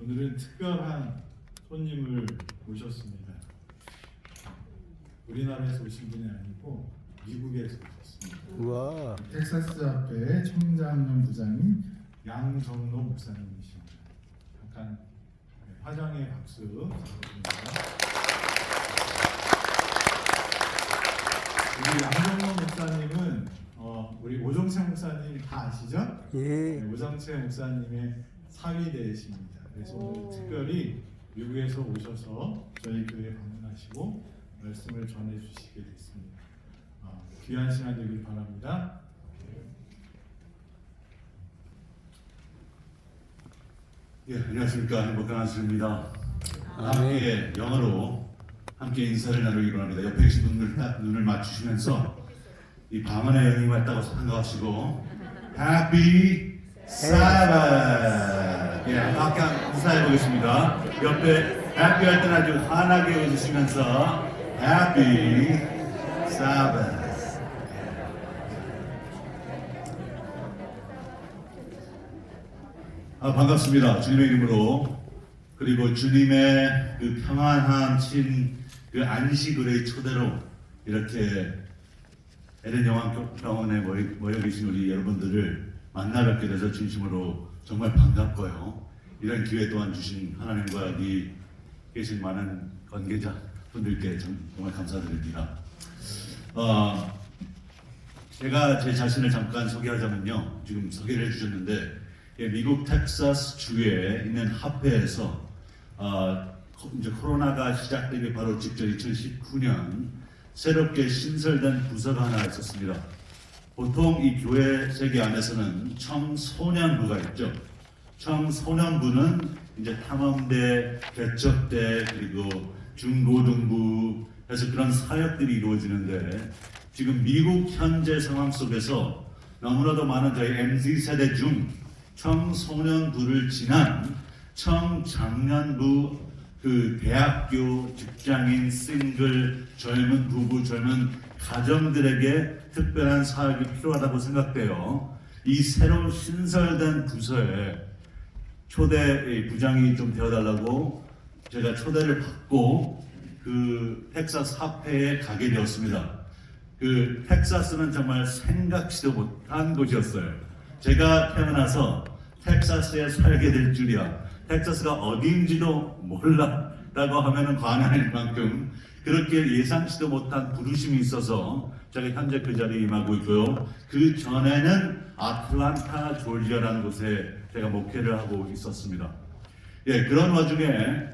오늘은 특별한 손님을 모셨습니다. 우리나라에서 오신 분이 아니고 미국에서 오셨습니다. 우와. 텍사스 학교의 청장년 부장인 양정로 목사님이십니다. 잠깐 화장의 박수 부탁드립니다. 우리 양정로 목사님은 우리 오정채 목사님 다 아시죠? 예. 네, 오정채 목사님의 사위대십니다. 그래서 오늘 특별히 미국에서 오셔서 저희 교회 방문하시고 말씀을 전해주시게 됐습니다. 귀한 시간 되길 바랍니다. 예, 안녕하십니까. 행복한 아침입니다. 아멘. 함께 영어로 함께 인사를 나누기로 합니다. 옆에 계신 분들 딱 눈을 맞추시면서 이 방언의 영이 왔다고 생각하시고 Happy Sabbath. 예, 아까 인사해 보겠습니다. 옆에 Happy 할 때는 아주 환하게 웃으시면서 Happy Sabbath. 반갑습니다. 주님의 이름으로. 그리고 주님의 그 평안한 그 안식일의 초대로 이렇게 에덴 영왕병원에 모여 계신 우리 여러분들을 만나 뵙게 돼서 진심으로 정말 반갑고요. 이런 기회 또한 주신 하나님과 여기 계신 많은 관계자 분들께 정말 감사드립니다. 제가 제 자신을 잠깐 소개하자면요. 지금 소개를 해주셨는데 미국 텍사스 주에 있는 합회에서 이제 코로나가 시작되기 바로 직전 2019년 새롭게 신설된 부서가 하나 있었습니다. 보통 이 교회 세계 안에서는 청소년부가 있죠. 청소년부는 이제 탐험대, 개척대, 그리고 중고등부 해서 그런 사역들이 이루어지는데 지금 미국 현재 상황 속에서 너무나도 많은 저희 MZ 세대 중 청소년부를 지난 청장년부 그 대학교, 직장인, 싱글, 젊은 부부, 젊은 가정들에게 특별한 사역이 필요하다고 생각돼요. 이 새로 신설된 부서에 초대 부장이 좀 되어달라고 제가 초대를 받고 그 텍사스 합회에 가게 되었습니다. 그 텍사스는 정말 생각지도 못한 곳이었어요. 제가 태어나서 텍사스에 살게 될 줄이야. 텍사스가 어디인지도 몰라라고 하면은 과언이 아닐 만큼 그렇게 예상치도 못한 부르심이 있어서 제가 현재 그 자리에 임하고 있고요. 그 전에는 아틀란타 조지아라는 곳에 제가 목회를 하고 있었습니다. 예, 그런 와중에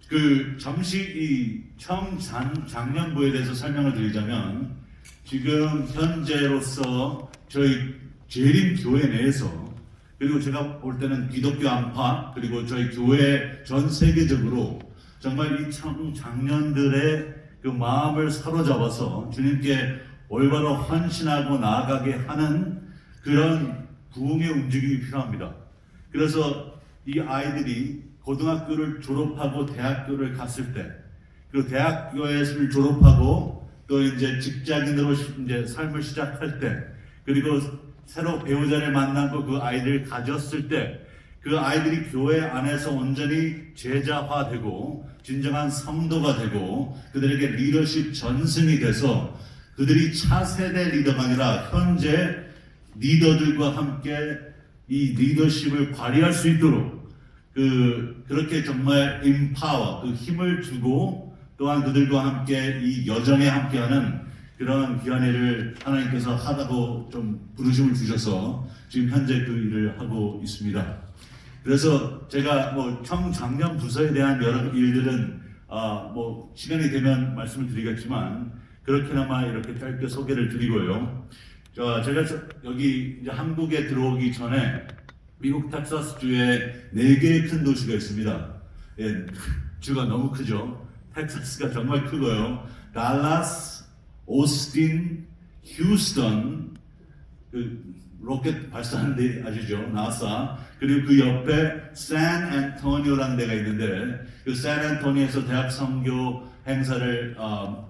그 잠시 이 청장년부에 대해서 설명을 드리자면 지금 현재로서 저희 재림 교회 내에서 그리고 제가 볼 때는 기독교 안파 그리고 저희 교회 전 세계적으로 정말 이 청장년들의 그 마음을 사로잡아서 주님께 올바로 헌신하고 나아가게 하는 그런 부흥의 움직임이 필요합니다. 그래서 이 아이들이 고등학교를 졸업하고 대학교를 갔을 때 그리고 대학교에서 졸업하고 또 이제 직장인으로 이제 삶을 시작할 때 그리고 새로 배우자를 만나고 그 아이들을 가졌을 때 그 아이들이 교회 안에서 온전히 제자화되고 진정한 성도가 되고 그들에게 리더십 전승이 돼서 그들이 차세대 리더가 아니라 현재 리더들과 함께 이 리더십을 발휘할 수 있도록 그렇게 정말 임파워 그 힘을 주고 또한 그들과 함께 이 여정에 함께하는 그런 귀한 일을 하나님께서 하다고 좀 부르심을 주셔서 지금 현재 그 일을 하고 있습니다. 그래서 제가 뭐 청장년 부서에 대한 여러 일들은 뭐 시간이 되면 말씀을 드리겠지만 그렇게나마 이렇게 짧게 소개를 드리고요. 제가 여기 이제 한국에 들어오기 전에 미국 텍사스 주에 4개의 큰 도시가 있습니다. 예, 주가 너무 크죠. 텍사스가 정말 크고요. 달라스, 오스틴, 휴스턴, 그 로켓 발사하는 데 아시죠? 나사. 그리고 그 옆에 샌앤토니오라는 데가 있는데 그 샌앤토니오에서 대학 선교 행사를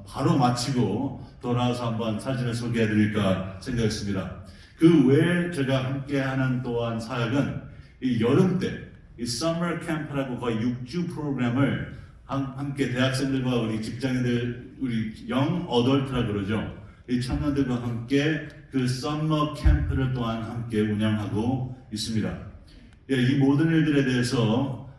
바로 마치고 돌아와서 한번 사진을 소개해 드릴까 생각했습니다. 그 외에 제가 함께하는 또한 사역은 이 여름 때 이 Summer Camp라고 거의 6주 프로그램을 함께 대학생들과 우리 직장인들, 우리 영 어덜트라 그러죠. 이 청년들과 함께 그 Summer Camp를 또한 함께 운영하고 있습니다. 예, 이 모든 일들에 대해서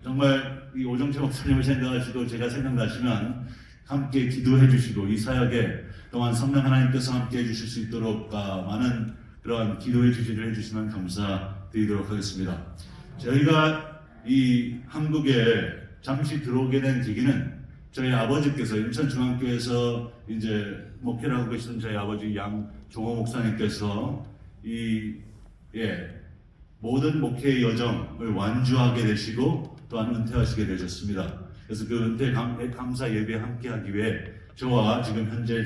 정말 이 오정채 목사님을 생각하시고 제가 생각나시면 함께 기도해 주시고 이 사역에 또한 성령 하나님께서 함께 해 주실 수 있도록 많은 그런 기도의 지지를 해주시면 감사드리도록 하겠습니다. 저희가 이 한국에 잠시 들어오게 된 계기는 저희 아버지께서 인천중앙교회에서 이제 목회를 하고 계시던 저희 아버지 양종호 목사님께서 모든 목회의 여정을 완주하게 되시고 또한 은퇴하시게 되셨습니다. 그래서 그 은퇴 감사 예배에 함께하기 위해 저와 지금 현재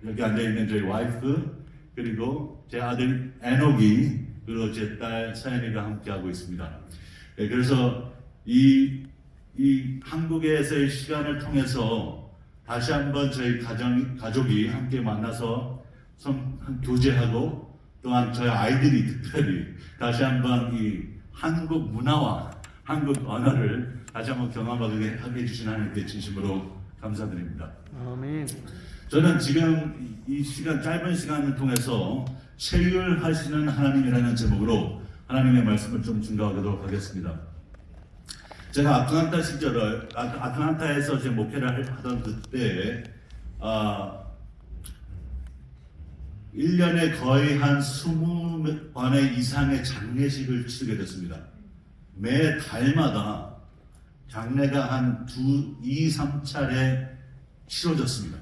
여기 앉아 있는 저희 와이프 그리고 제 아들 에녹이 그리고 제 딸 사연이가 함께하고 있습니다. 그래서 이 한국에서의 시간을 통해서 다시 한번 저희 가족이 함께 만나서 교제하고 또한 저희 아이들이 특별히 다시 한번 이 한국 문화와 한국 언어를 다시 한번 경험하게 해주신 하나님께 진심으로 감사드립니다. 아멘. 저는 지금 이 시간 짧은 시간을 통해서 체휼하시는 하나님이라는 제목으로 하나님의 말씀을 좀 증거하도록 하겠습니다. 제가 아틀란타에서 제 목회를 하던 그때 1년에 거의 한 20번의 이상의 장례식을 치르게 됐습니다. 매 달마다 장례가 한 2, 3차례 치러졌습니다.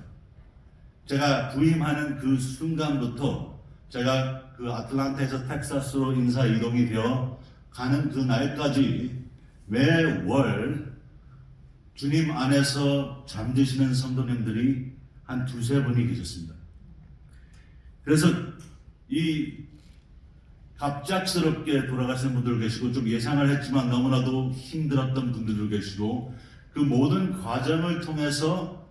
제가 부임하는 그 순간부터 제가 그 아틀란타에서 텍사스로 인사 이동이 되어 가는 그 날까지 매월 주님 안에서 잠드시는 성도님들이 한 2-3분이 계셨습니다. 그래서 이 갑작스럽게 돌아가시는 분들 계시고 좀 예상을 했지만 너무나도 힘들었던 분들도 계시고 그 모든 과정을 통해서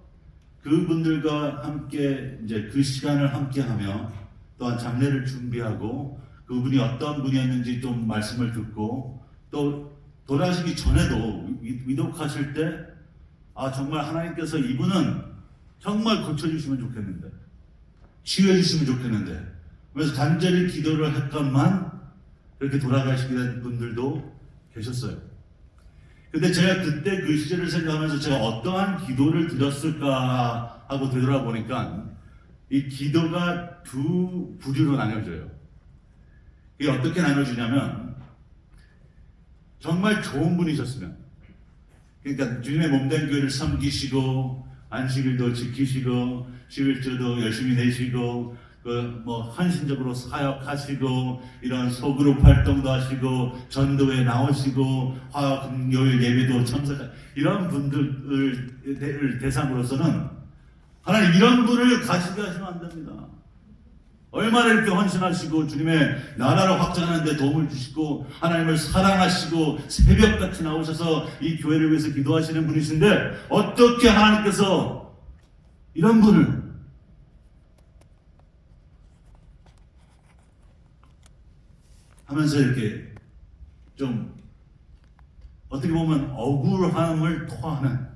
그분들과 함께 이제 그 시간을 함께하며 또한 장례를 준비하고 그분이 어떤 분이었는지 좀 말씀을 듣고 또 돌아가시기 전에도 위독하실 때 정말 하나님께서 이분은 정말 고쳐주시면 좋겠는데 치유해주시면 좋겠는데 그래서 간절히 기도를 했건만 그렇게 돌아가시게 된 분들도 계셨어요. 근데 제가 그때 그 시절을 생각하면서 제가 어떠한 기도를 드렸을까 하고 되돌아보니까 이 기도가 두 부류로 나눠져요. 이게 어떻게 나눠지냐면 정말 좋은 분이셨으면 그러니까 주님의 몸된 교회를 섬기시고 안식일도 지키시고 11조도 열심히 내시고 헌신적으로 사역하시고 이런 소그룹 활동도 하시고 전도에 나오시고 화금요일 예배도 참석하시고 이런 분들을 대상으로서는 하나님 이런 분을 가시게 하시면 안 됩니다. 얼마나 이렇게 헌신하시고 주님의 나라를 확장하는 데 도움을 주시고 하나님을 사랑하시고 새벽같이 나오셔서 이 교회를 위해서 기도하시는 분이신데 어떻게 하나님께서 이런 분을 하면서 이렇게 좀 어떻게 보면 억울함을 토하는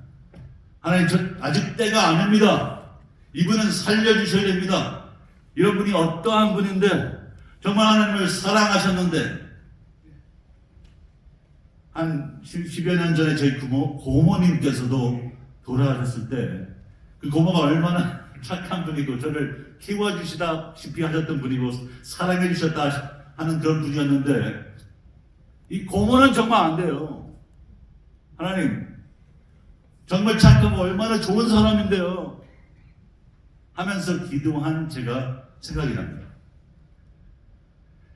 하나님 아직 때가 아닙니다. 이분은 살려주셔야 됩니다. 이런 분이 어떠한 분인데 정말 하나님을 사랑하셨는데 한 10여 년 전에 저희 고모님께서도 돌아가셨을 때 그 고모가 얼마나 착한 분이고 저를 키워주시다시피 하셨던 분이고 사랑해 주셨다 하는 그런 분이었는데 이 고모는 정말 안 돼요. 하나님 정말 착하고 얼마나 좋은 사람인데요 하면서 기도한 제가 생각이 납니다.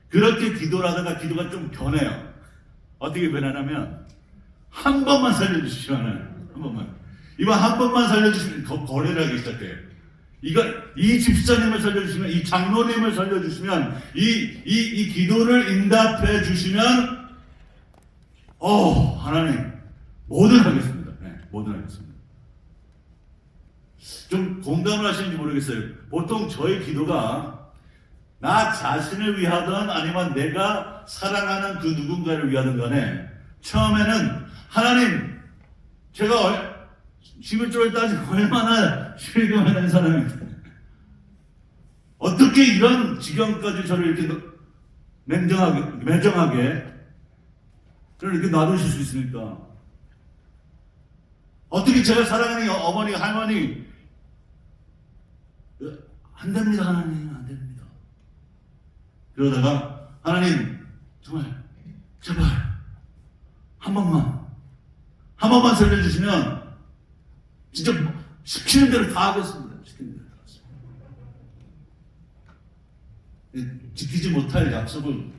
그렇게 기도를 하다가 기도가 좀 변해요. 어떻게 변하냐면 한 번만 살려주시면 한 번만 이번 한 번만 살려주시면 거래를 하기 시작해요. 이 집사님을 살려주시면 이 장로님을 살려주시면 이 기도를 응답해 주시면 하나님 뭐든 하겠습니다. 네, 뭐든 하겠습니다. 좀 공감을 하시는지 모르겠어요. 보통 저의 기도가 나 자신을 위하든 아니면 내가 사랑하는 그 누군가를 위하든 간에 처음에는 하나님, 제가 11조를 따지고 얼마나 실경을 낸 사람인데 어떻게 이런 지경까지 저를 이렇게 매정하게 저를 이렇게 놔두실 수 있습니까? 어떻게 제가 사랑하는 어머니, 할머니 안 됩니다, 하나님, 안 됩니다. 그러다가 하나님, 정말 제발 한 번만 살려주시면 진짜 시키는 대로 다 하겠습니다. 시키는 대로 다 하겠습니다. 지키지 못할 약속을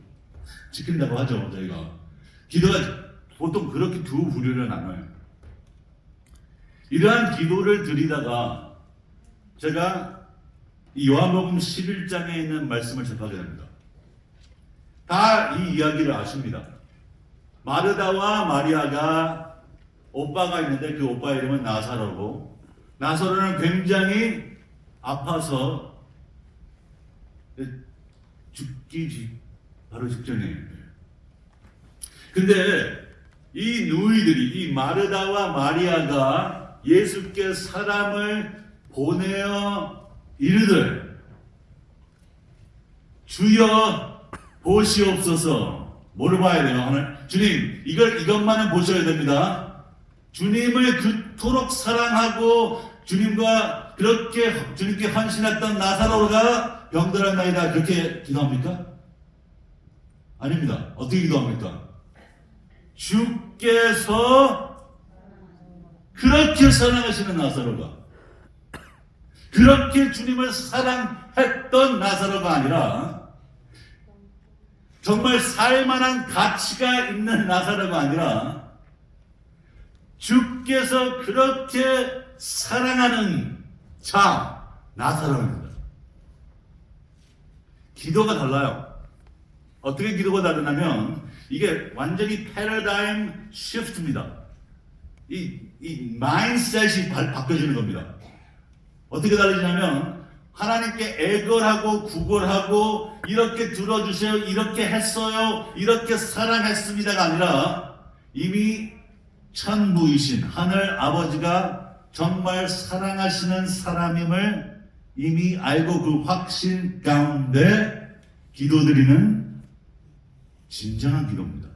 지킨다고 하죠, 저희가. 기도가 보통 그렇게 두 부류를 나눠요. 이러한 기도를 드리다가 제가 이 요한복음 11장에 있는 말씀을 접하게 됩니다. 다 이 이야기를 아십니다. 마르다와 마리아가 오빠가 있는데 그 오빠 이름은 나사로고, 나사로는 굉장히 아파서 죽기 바로 직전이에요. 근데 이 누이들이, 이 마르다와 마리아가 예수께 사람을 보내어 이르되 주여 보시옵소서. 뭐를 봐야 돼요? 하늘 주님, 이것만은 보셔야 됩니다. 주님을 그토록 사랑하고 주님과 그렇게 주님께 헌신했던 나사로가 병들었나이다. 그렇게 기도합니까? 아닙니다. 어떻게 기도합니까? 주께서 그렇게 사랑하시는 나사로가, 그렇게 주님을 사랑했던 나사로가 아니라, 정말 살만한 가치가 있는 나사로가 아니라 주께서 그렇게 사랑하는 자 나사로입니다. 기도가 달라요. 어떻게 기도가 다르냐면 이게 완전히 패러다임 시프트입니다. 이 마인드셋이 바뀌어지는 겁니다. 어떻게 다르냐면 하나님께 애걸하고 구걸하고 이렇게 들어주세요, 이렇게 했어요, 이렇게 사랑했습니다가 아니라 이미 천부이신 하늘 아버지가 정말 사랑하시는 사람임을 이미 알고 그 확신 가운데 기도드리는 진정한 기도입니다.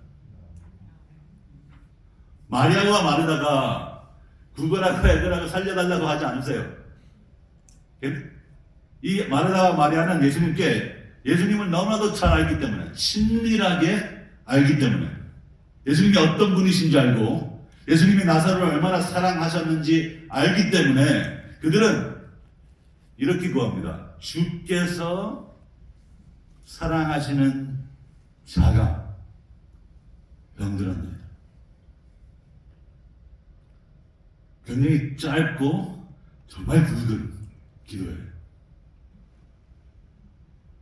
마리아와 마르다가 구걸하고 애걸하고 살려달라고 하지 않으세요. 이 마르다와 마리아는 예수님을 너무나도 잘 알기 때문에, 친밀하게 알기 때문에, 예수님이 어떤 분이신지 알고 예수님이 나사로를 얼마나 사랑하셨는지 알기 때문에 그들은 이렇게 구합니다. 주께서 사랑하시는 자가 병들었나이다. 굉장히 짧고 정말 굵은 기도예요.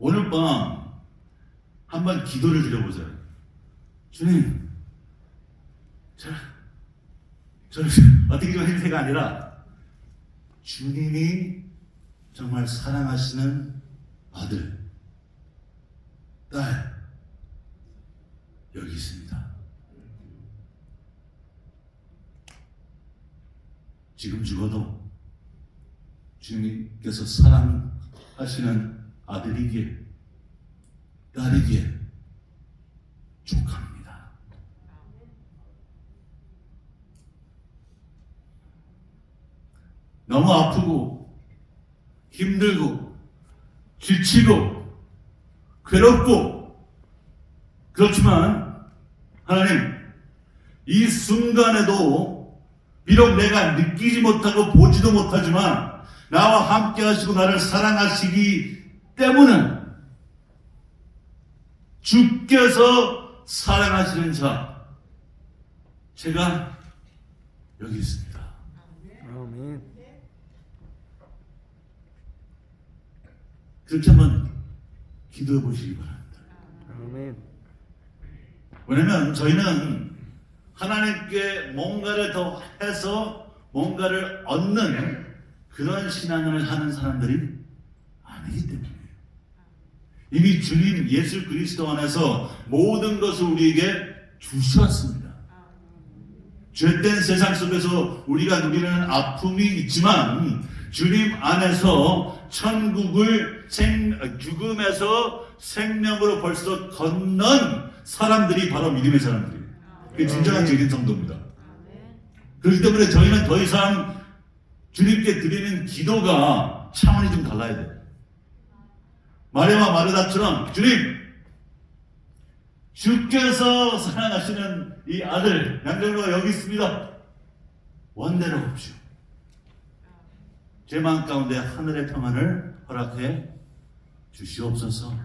오늘 밤 한번 기도를 드려보세요. 주님, 저를 어떻게 좀 해주세요가 아니라 주님이 정말 사랑하시는 아들, 딸 여기 있습니다. 지금 죽어도 주님께서 사랑하시는 아들이기에 딸이기에 족합니다. 너무 아프고 힘들고 지치고 괴롭고 그렇지만 하나님, 이 순간에도 비록 내가 느끼지 못하고 보지도 못하지만 나와 함께 하시고 나를 사랑하시기 때문에 주께서 사랑하시는 자, 제가 여기 있습니다. 아멘. 그렇게 한번 기도해 보시기 바랍니다. 아멘. 왜냐면 저희는 하나님께 뭔가를 더 해서 뭔가를 얻는 그런 신앙을 하는 사람들이 아니기 때문에 이미 주님 예수 그리스도 안에서 모든 것을 우리에게 주셨습니다. 죄된 세상 속에서 우리가 누리는 아픔이 있지만 주님 안에서 천국을 죽음에서 생명으로 벌써 건넌 사람들이 바로 믿음의 사람들이에요. 그게 진정한 죄인 성도입니다. 그렇기 때문에 저희는 더 이상 주님께 드리는 기도가 차원이 좀 달라야 돼요. 마리아와 마르다처럼 주님, 주께서 사랑하시는 이 아들 양정로가 여기 있습니다. 원대로 없죠. 제 마음 가운데 하늘의 평안을 허락해 주시옵소서.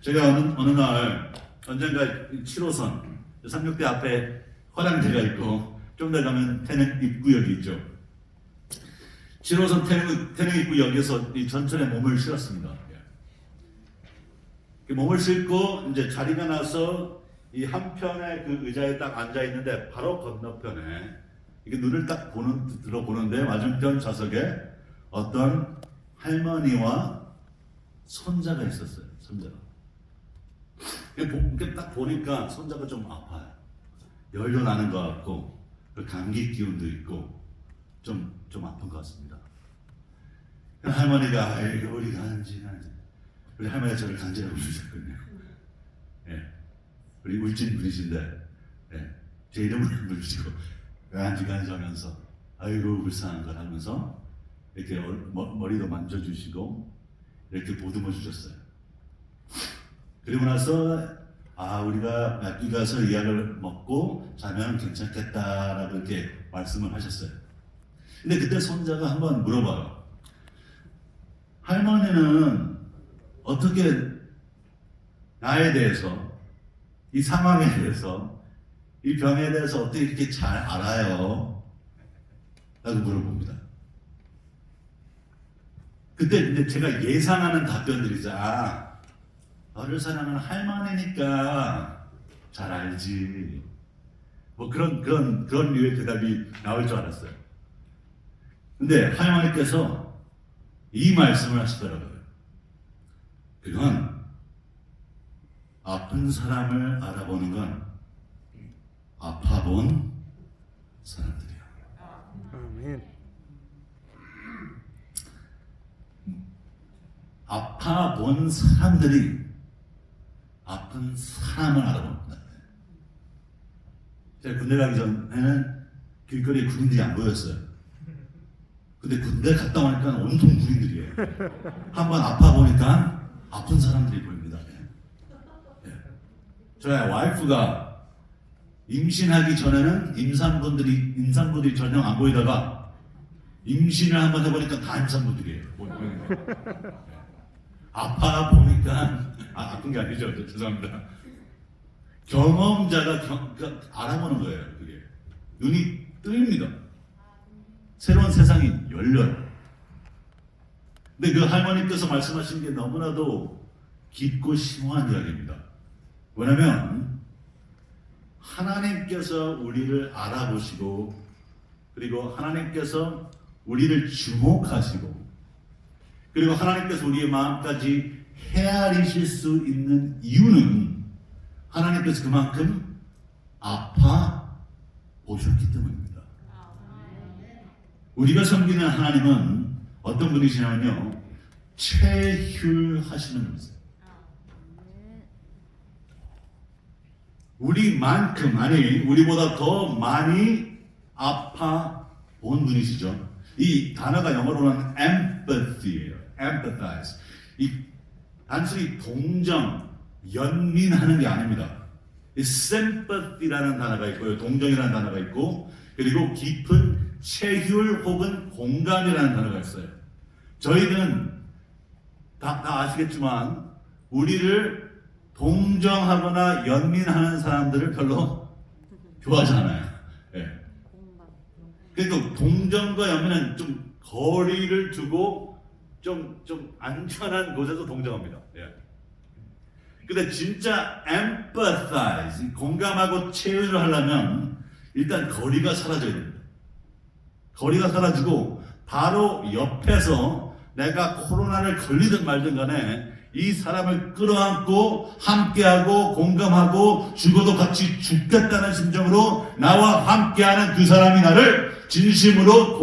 제가 어느 날 언젠가 7호선 36대 앞에 화장대가 있고 좀 더 가면 태릉 입구역이 있죠. 7호선 태릉 입구역에서 이 전철에 몸을 실었습니다. 몸을 싣고 이제 자리가 나서 이 한편의 그 의자에 딱 앉아 있는데 바로 건너편에 이게 눈을 딱 들어보는데 맞은편 좌석에 어떤 할머니와 손자가 있었어요. 손자가. 이렇게 딱 보니까 손자가 좀 아파요. 열도 나는 것 같고 감기 기운도 있고 좀 아픈 것 같습니다. 할머니가 아이고 우리 간지 우리 할머니가 저를 간지라고 부르셨거든요. 예, 우리 울진 분이신데 예, 제 이름을 부르시고 간지 하면서 아이고 불쌍한 걸 하면서 이렇게 머리도 만져주시고 이렇게 보듬어 주셨어요. 그리고 나서 우리가 약국 가서 이 약을 먹고 자면 괜찮겠다라고 이렇게 말씀을 하셨어요. 근데 그때 손자가 한번 물어봐요. 할머니는 어떻게 나에 대해서, 이 상황에 대해서, 이 병에 대해서 어떻게 이렇게 잘 알아요? 라고 물어봅니다. 그때 근데 제가 예상하는 답변들이죠. 너를 사랑하는 할머니니까 잘 알지. 뭐 그런 류의 대답이 나올 줄 알았어요. 근데 할머니께서 이 말씀을 하시더라고요. 그건 아픈 사람을 알아보는 건 아파본 사람들이야. 아멘. 아파본 사람들이 아픈 사람을 알아봅니다. 제가 군대 가기 전에는 길거리에 군인들이 안 보였어요. 근데 군대 갔다 오니까 온통 군인들이에요. 한번 아파보니까 아픈 사람들이 보입니다. 예. 저희 와이프가 임신하기 전에는 임산부들이 전혀 안 보이다가 임신을 한번 해보니까 다 임산부들이에요. 아파 보니까 아픈 게 아니죠. 죄송합니다. 경험자가 알아보는 거예요. 그게 눈이 뜨입니다. 새로운 세상이 열려요. 근데 그 할머니께서 말씀하신 게 너무나도 깊고 심오한 이야기입니다. 왜냐하면 하나님께서 우리를 알아보시고 그리고 하나님께서 우리를 주목하시고 그리고 하나님께서 우리의 마음까지 헤아리실 수 있는 이유는 하나님께서 그만큼 아파 보셨기 때문입니다. 우리가 섬기는 하나님은 어떤 분이시냐면요, 체휼하시는 분이세요. 우리만큼, 아니 우리보다 더 많이 아파 본 분이시죠. 이 단어가 영어로는 empathy예요. empathize. 이 단순히 동정, 연민하는 게 아닙니다. 이 sympathy라는 단어가 있고요, 동정이라는 단어가 있고, 그리고 깊은 체휼 혹은 공감이라는 단어가 있어요. 저희는 다 아시겠지만 우리를 동정하거나 연민하는 사람들을 별로 좋아하지 않아요. 예. 그러니까 동정과 연민은 좀 거리를 두고 좀 안전한 곳에서 동정합니다. 예. 근데 진짜 empathize, 공감하고 체휼을 하려면 일단 거리가 사라져야 됩니다. 거리가 사라지고 바로 옆에서 내가 코로나를 걸리든 말든 간에 이 사람을 끌어안고 함께하고 공감하고 죽어도 같이 죽겠다는 심정으로 나와 함께하는 그 사람이 나를 진심으로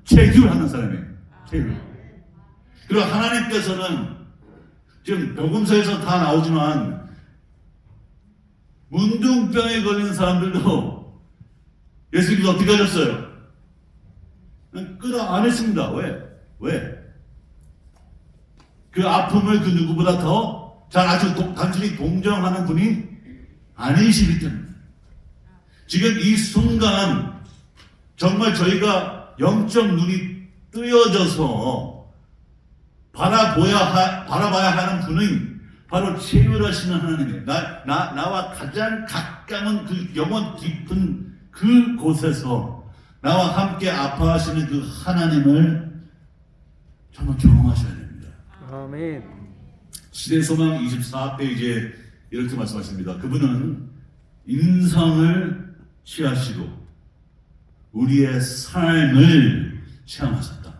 체휼하는 사람이에요. 체휼. 그리고 하나님께서는 지금 복음서에서 다 나오지만 문둥병에 걸린 사람들도 예수님께서 어떻게 하셨어요? 끌어안으십니다. 왜? 그 아픔을 그 누구보다 더 잘 아주 단순히 동정하는 분이 아니시기 때문에 지금 이 순간 정말 저희가 영적 눈이 뜨여져서 바라봐야 하는 분은 바로 체휼하시는 하나님이에요. 나와 가장 가까운 그 영원 깊은 그 곳에서 나와 함께 아파하시는 그 하나님을 정말 경험하셔야 됩니다. 아멘. 시대소망 24페이지에 이렇게 말씀하십니다. 그분은 인성을 취하시고 우리의 삶을 체험하셨다.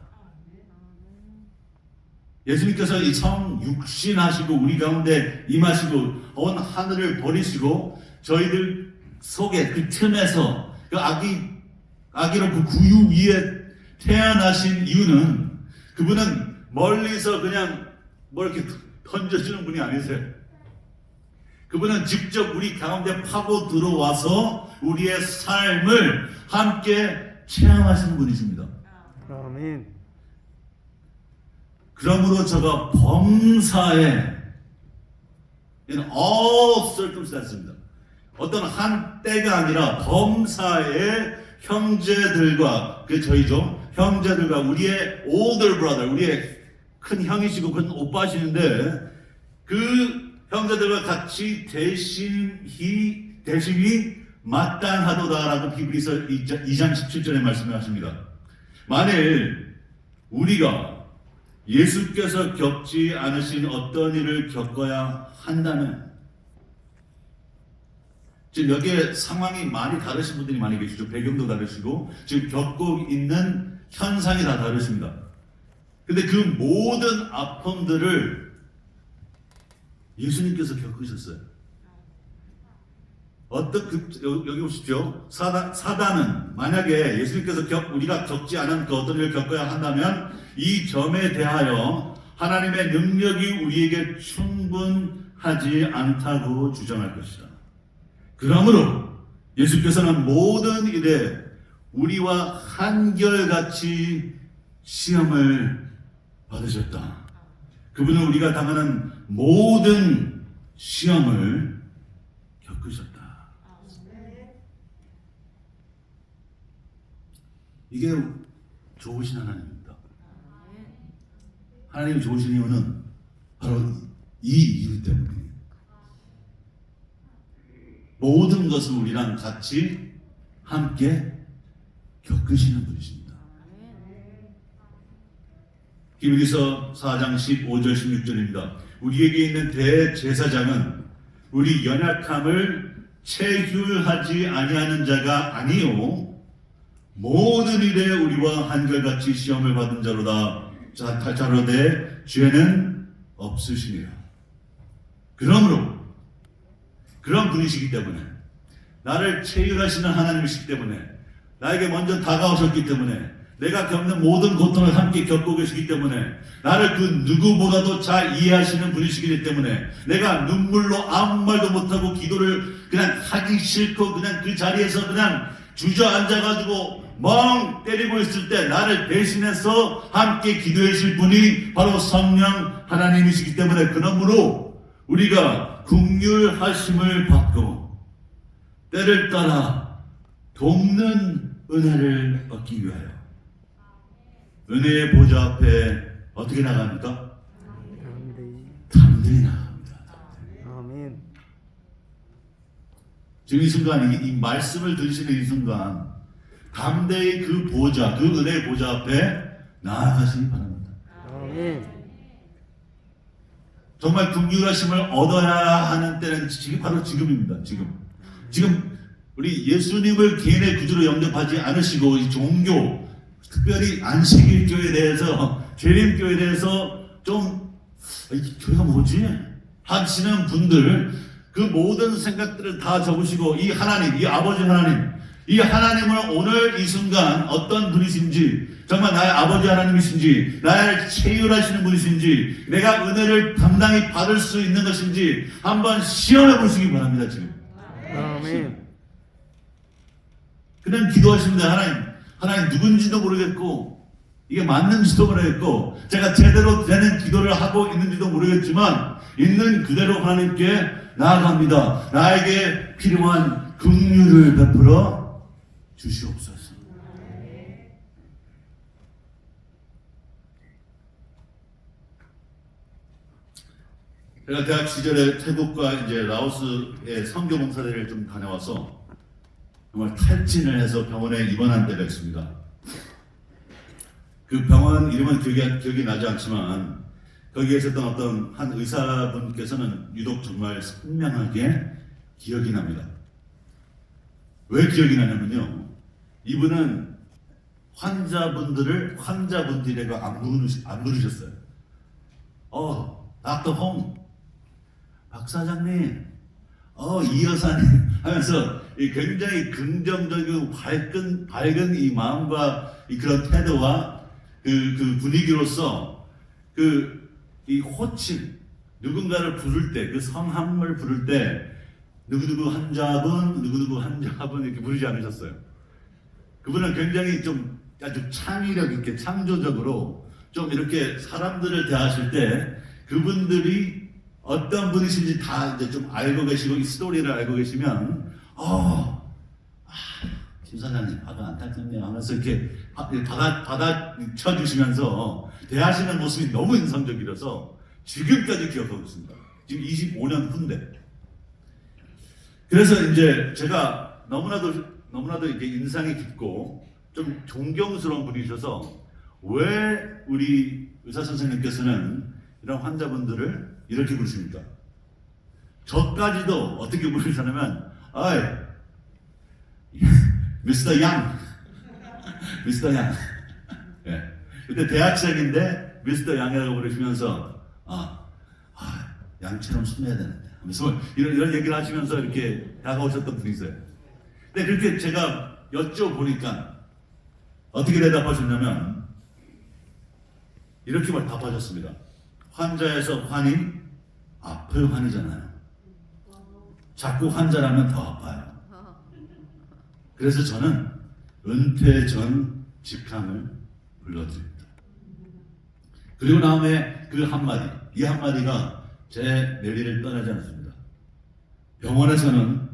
예수님께서 이 성 육신하시고 우리 가운데 임하시고 온 하늘을 버리시고 저희들 속에 그 틈에서 그 아기로 그 구유 위에 태어나신 이유는 그분은 멀리서 그냥 뭐 이렇게 던져주는 분이 아니세요. 그분은 직접 우리 가운데 파고 들어와서 우리의 삶을 함께 체험하시는 분이십니다. 아멘. 그러므로 저가 범사에 in all circumstances입니다. 어떤 한 때가 아니라 범사의 형제들과 그 저희죠. 형제들과 우리의 older brother, 우리의 큰 형이시고 큰 오빠시는데 그 형제들과 같이 대심이 마땅하도다라고 히브리서 2장 17절에 말씀하십니다. 만일 우리가 예수께서 겪지 않으신 어떤 일을 겪어야 한다면 지금 여기에 상황이 많이 다르신 분들이 많이 계시죠. 배경도 다르시고 지금 겪고 있는 현상이 다 다르십니다. 근데 그 모든 아픔들을 예수님께서 겪으셨어요. 여기 보십시오. 사단은 만약에 예수님께서 우리가 겪지 않은 그 어떤 일을 겪어야 한다면 이 점에 대하여 하나님의 능력이 우리에게 충분하지 않다고 주장할 것이다. 그러므로 예수께서는 모든 일에 우리와 한결같이 시험을 받으셨다. 그분은 우리가 당하는 모든 시험을 겪으셨다. 이게 좋으신 하나님입니다. 하나님이 좋으신 이유는 바로 이 이유 때문에 모든 것을 우리랑 같이 함께 겪으시는 분이십니다. 히브리서 4장 15절 16절입니다. 우리에게 있는 대제사장은 우리 연약함을 체휼하지 아니하는 자가 아니요 모든 일에 우리와 한결같이 시험을 받은 자로다. 자로되 죄는 없으시니라. 그러므로 그런 분이시기 때문에 나를 체휼하시는 하나님이시기 때문에 나에게 먼저 다가오셨기 때문에 내가 겪는 모든 고통을 함께 겪고 계시기 때문에 나를 그 누구보다도 잘 이해하시는 분이시기 때문에 내가 눈물로 아무 말도 못하고 기도를 그냥 하기 싫고 그냥 그 자리에서 그냥 주저앉아가지고 멍 때리고 있을 때 나를 대신해서 함께 기도해 주실 분이 바로 성령 하나님이시기 때문에 그러므로 우리가 긍휼하심을 받고 때를 따라 돕는 은혜를 얻기 위하여 은혜의 보좌 앞에 어떻게 나갑니까? 담대히 나갑니다. 아멘. 지금 이 순간 이 말씀을 들으시는 이 순간 담대히 그 보좌, 그 은혜의 보좌 앞에 나아가시기 바랍니다. 아멘. 정말 긍휼하심을 얻어야 하는 때는 바로 지금입니다. 지금 우리 예수님을 개인의 구주로 영접하지 않으시고 이 종교 특별히 안식일교회에 대해서, 재림교회에 대해서 좀 이 교회가 뭐지? 하시는 분들, 그 모든 생각들을 다 적으시고 이 하나님, 이 아버지 하나님, 이 하나님을 오늘 이 순간 어떤 분이신지, 정말 나의 아버지 하나님이신지, 나를 체휼하시는 분이신지, 내가 은혜를 당당히 받을 수 있는 것인지 한번 시험해 보시기 바랍니다. 지금 아멘. 그냥 기도하십니다. 하나님 누군지도 모르겠고 이게 맞는지도 모르겠고 제가 제대로 되는 기도를 하고 있는지도 모르겠지만 있는 그대로 하나님께 나아갑니다. 나에게 필요한 긍휼을 베풀어 주시옵소서. 제가 대학 시절에 태국과 이제 라오스의 선교 봉사대를 좀 다녀와서 정말 탈진을 해서 병원에 입원한 때가 있습니다. 그 병원 이름은 기억이 나지 않지만 거기에 있었던 어떤 한 의사분께서는 유독 정말 선명하게 기억이 납니다. 왜 기억이 나냐면요, 이분은 환자분들이라고 안 부르셨어요. 닥터 홍, 박 사장님, 이 여사님 하면서 이 굉장히 긍정적이고 밝은 이 마음과 이 그런 태도와 그 분위기로서 이 호칭, 누군가를 부를 때, 그 성함을 부를 때 누구누구 환자분 이렇게 부르지 않으셨어요. 그분은 굉장히 좀 아주 창의력 있게 창조적으로 좀 이렇게 사람들을 대하실 때 그분들이 어떤 분이신지 다 이제 좀 알고 계시고 이 스토리를 알고 계시면 김 사장님 안타깝네요 하면서 이렇게 받아쳐 주시면서 대하시는 모습이 너무 인상적이라서 지금까지 기억하고 있습니다. 지금 25년 후인데. 그래서 이제 제가 너무나도 이게 인상이 깊고 좀 존경스러운 분이셔서 왜 우리 의사 선생님께서는 이런 환자분들을 이렇게 부르십니까? 저까지도 어떻게 부르시냐면 미스터 양, 미스터 양. 예. 그때 대학생인데 미스터 양이라고 부르시면서 양처럼 숨어야 되는데 하면서 이런 얘기를 하시면서 이렇게 다가오셨던 분이세요. 근데 그렇게 제가 여쭤보니까 어떻게 대답하셨냐면 이렇게 답하셨습니다. 환자에서 환이 아플 환이잖아요. 자꾸 환자라면 더 아파요. 그래서 저는 은퇴 전 직함을 불러드립니다. 그리고 다음에 이 한마디가 제 뇌리를 떠나지 않습니다. 병원에서는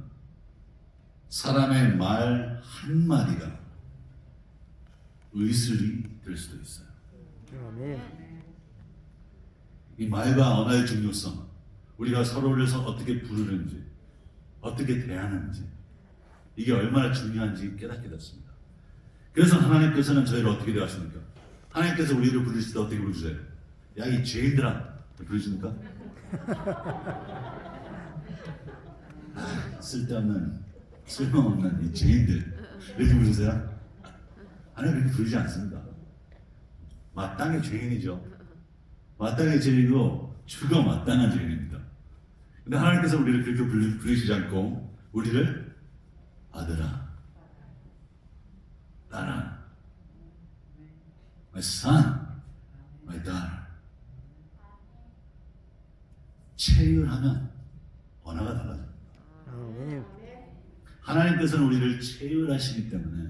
사람의 말 한마디가 의술이 될 수도 있어요. 아멘. 이 말과 언어의 중요성, 우리가 서로를 어떻게 부르는지, 어떻게 대하는지, 이게 얼마나 중요한지 깨닫게 됐습니다. 그래서 하나님께서는 저희를 어떻게 대하십니까? 하나님께서 우리를 부르실 때 어떻게 부르세요? 야, 이 죄인들아, 부르십니까? 쓸모없는 이 죄인들, 이렇게 부르세요? 하나님 그렇게 부르지 않습니다. 마땅히 죄인이죠. 마땅히 죄인이고 죽어 마땅한 죄인입니다. 근데 하나님께서 우리를 그렇게 부르시지 않고 우리를 아들아, 딸아, my son, my daughter. 체휼하면 언어가 달라져요. 아멘. 하나님께서는 우리를 체휼하시기 때문에,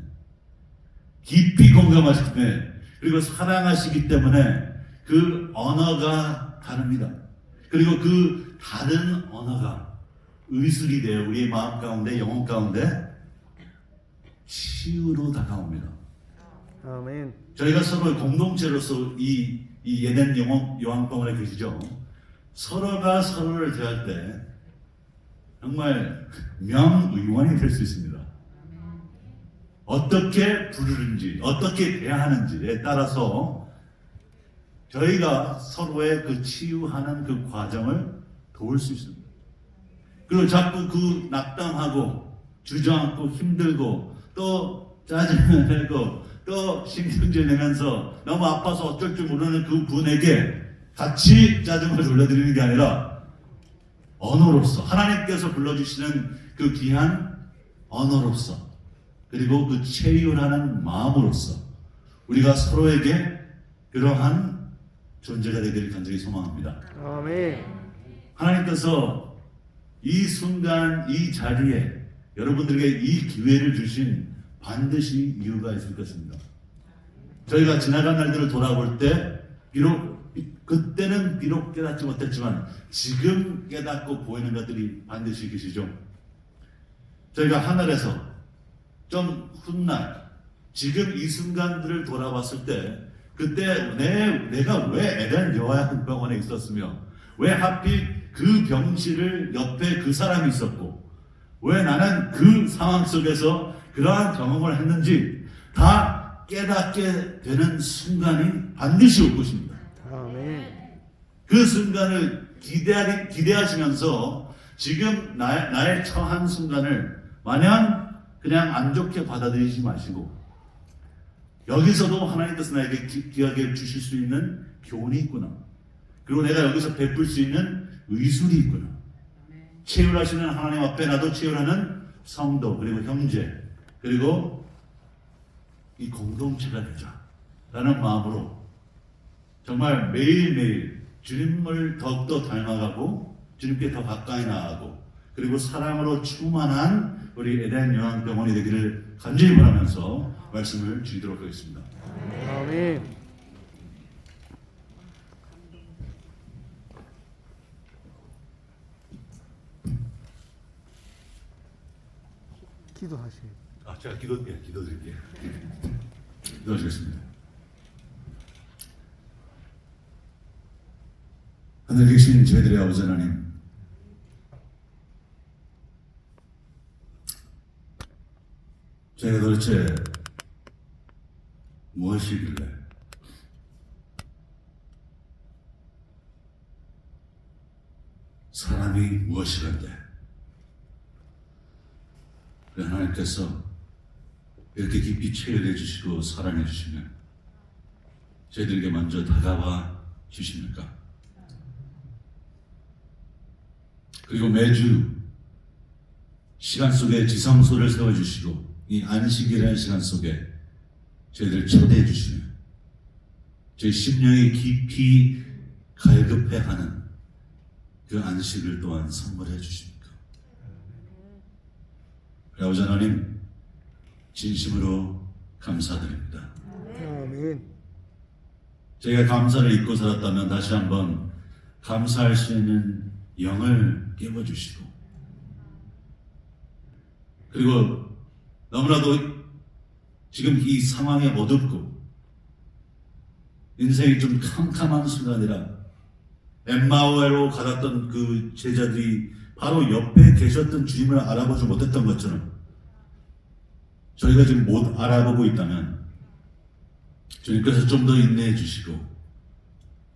깊이 공감하시기 때문에, 그리고 사랑하시기 때문에 그 언어가 다릅니다. 그리고 그 다른 언어가 의술이 돼요. 우리의 마음 가운데, 영혼 가운데 치유로 다가옵니다. 아멘. 저희가 서로 공동체로서 이 예덴 요한병원에 계시죠. 서로가 서로를 대할 때 정말 명의원이 될 수 있습니다. 어떻게 부르는지, 어떻게 대하는지에 따라서 저희가 서로의 그 치유하는 그 과정을 도울 수 있습니다. 그리고 자꾸 낙담하고 주저앉고 힘들고 또 짜증을 내고 또 신경질 내면서 너무 아파서 어쩔 줄 모르는 그 분에게 같이 짜증을 돌려드리는 게 아니라 언어로서 하나님께서 불러주시는 그 귀한 언어로서 그리고 그 체휼하는 마음으로서 우리가 서로에게 그러한 존재가 되기를 간절히 소망합니다. 아멘. 하나님께서 이 순간 이 자리에 여러분들에게 이 기회를 주신 반드시 이유가 있을 것입니다. 저희가 지나간 날들을 돌아볼 때 그때는 비록 깨닫지 못했지만 지금 깨닫고 보이는 것들이 반드시 계시죠. 저희가 하늘에서 좀 훗날 지금 이 순간들을 돌아봤을 때 그때 내가 왜 에덴 요한병원에 있었으며 왜 하필 그 병실을 옆에 그 사람이 있었고 왜 나는 그 상황 속에서 그러한 경험을 했는지 다 깨닫게 되는 순간이 반드시 올 것입니다. 아멘. 그 순간을 기대하시면서 지금 나의 처한 순간을 마냥 그냥 안 좋게 받아들이지 마시고 여기서도 하나님께서 나에게 귀하게 주실 수 있는 교훈이 있구나. 그리고 내가 여기서 베풀 수 있는 의술이 있구나. 체휼하시는 하나님 앞에 나도 체휼하는 성도 그리고 형제 그리고 이 공동체가 되자라는 마음으로 정말 매일매일 주님을 더욱더 닮아가고 주님께 더 가까이 나아가고 그리고 사랑으로 충만한 우리 에덴 요한병원이 되기를 간절히 바라면서 말씀을 드리도록 하겠습니다. 아멘. 기도하세요. 제가 기도드릴게요. 기도하시겠습니다. 하늘에 계신 저희들의 아버지 하나님, 저희가 도대체 무엇이길래 사람이 무엇이란데 하나님께서 이렇게 깊이 체휼해 주시고 사랑해 주시면 저희들에게 먼저 다가와 주십니까? 그리고 매주 시간 속에 지성소를 세워주시고 이 안식이라는 시간 속에 저희들을 초대해 주시면 저희 심령이 깊이 갈급해하는 그 안식을 또한 선물해 주십니까? 아버지 하나님 진심으로 감사드립니다. 아멘. 저희가 감사를 잊고 살았다면 다시 한번 감사할 수 있는 영을 깨워주시고 그리고 너무나도 지금 이 상황에 어둡고 인생이 좀 캄캄한 순간이라 엠마오에로 가았던 그 제자들이 바로 옆에 계셨던 주님을 알아보지 못했던 것처럼 저희가 지금 못 알아보고 있다면 주님께서 좀 더 인내해 주시고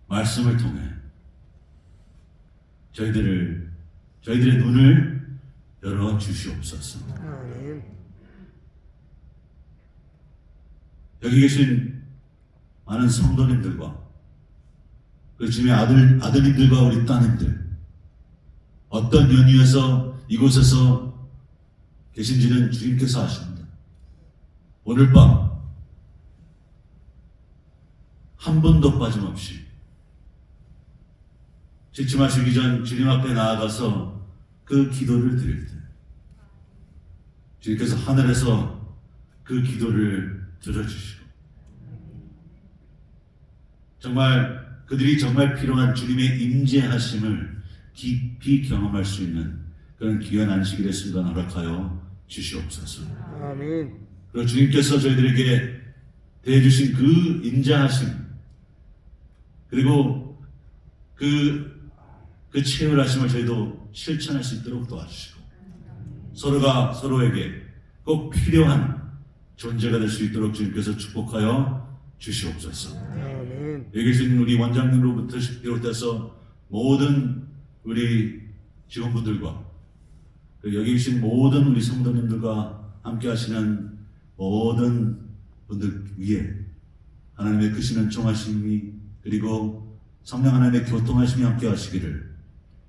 말씀을 통해 저희들의 눈을 열어 주시옵소서. 아멘. 여기 계신 많은 성도님들과 그 주님의 아들님들과 우리 따님들 어떤 연유에서 이곳에서 계신지는 주님께서 아십니다. 오늘 밤 한 번도 빠짐없이 지침하시기 전 주님 앞에 나아가서 그 기도를 드릴 때 주님께서 하늘에서 그 기도를 들어주시고 정말 그들이 정말 필요한 주님의 임재하심을 깊이 경험할 수 있는 그런 귀한 안식일의 순간 허락하여 주시옵소서. 아멘. 그리고 주님께서 저희들에게 대해주신 그 임재하심 그리고 그 체휼하심을 저희도 실천할 수 있도록 도와주시고 서로가 서로에게 꼭 필요한 존재가 될 수 있도록 주님께서 축복하여 주시옵소서. 아멘. 여기 계신 우리 원장님으로부터 비롯해서 모든 우리 직원분들과 여기 계신 모든 우리 성도님들과 함께 하시는 모든 분들 위해 하나님의 크신 은총하심이 그리고 성령 하나님의 교통하심이 함께 하시기를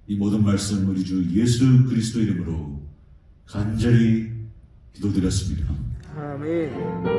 이 모든 말씀 우리 주 예수 그리스도 이름으로 간절히 기도드렸습니다. 아멘.